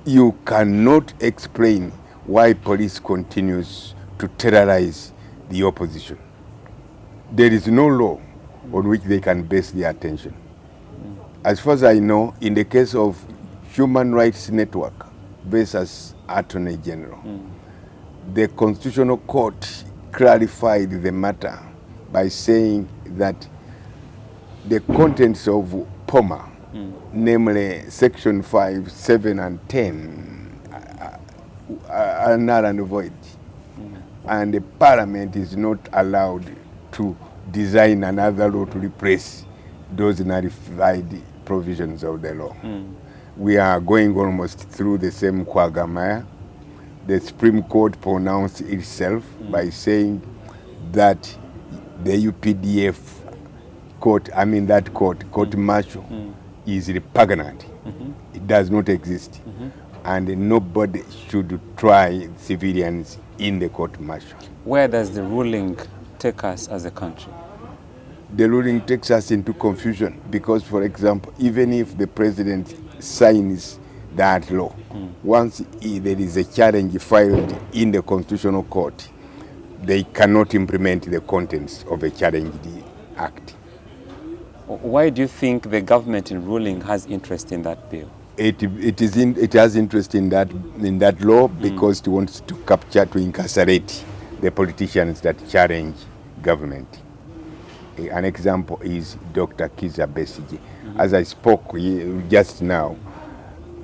you cannot explain why police continues to terrorize the opposition. There is no law on which they can base their attention. As far as I know, in the case of Human Rights Network versus Attorney General, the Constitutional Court clarified the matter by saying that the contents of POMA, namely Section 5, 7, and 10, are null and void. And the Parliament is not allowed to design another law to replace those nullified provisions of the law. We are going almost through the same quagmire. The Supreme Court pronounced itself by saying that the UPDF court, court martial, is repugnant. It does not exist. And nobody should try civilians in the court martial. Where does the ruling take us as a country? The ruling takes us into confusion because, for example, even if the president signs that law, once there is a challenge filed in the Constitutional Court, they cannot implement the contents of a challenged act. Why do you think the government in ruling has interest in that bill? It has interest in that law because it wants to capture, to incarcerate the politicians that challenge government. An example is Dr. Kiza Besigye. As I spoke just now,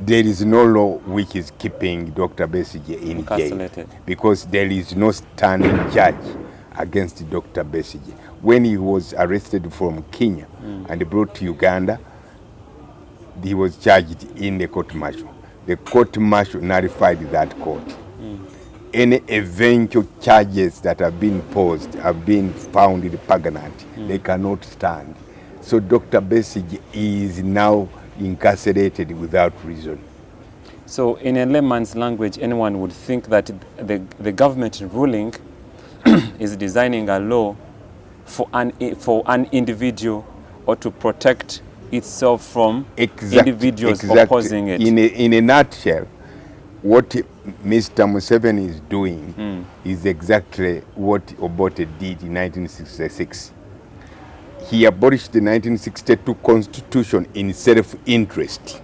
there is no law which is keeping Dr. Besigye in jail because there is no standing charge against Dr. Besigye. When he was arrested from Kenya and brought to Uganda, he was charged in the court martial. The court martial nullified that court. Any eventual charges that have been posed have been found repugnant. They cannot stand. So Dr. Besigye is now incarcerated without reason. So in a layman's language, anyone would think that the government ruling is designing a law for an individual or to protect itself from individuals opposing it. In a nutshell, what Mr. Museveni is doing is exactly what Obote did in 1966. He abolished the 1962 constitution in self-interest.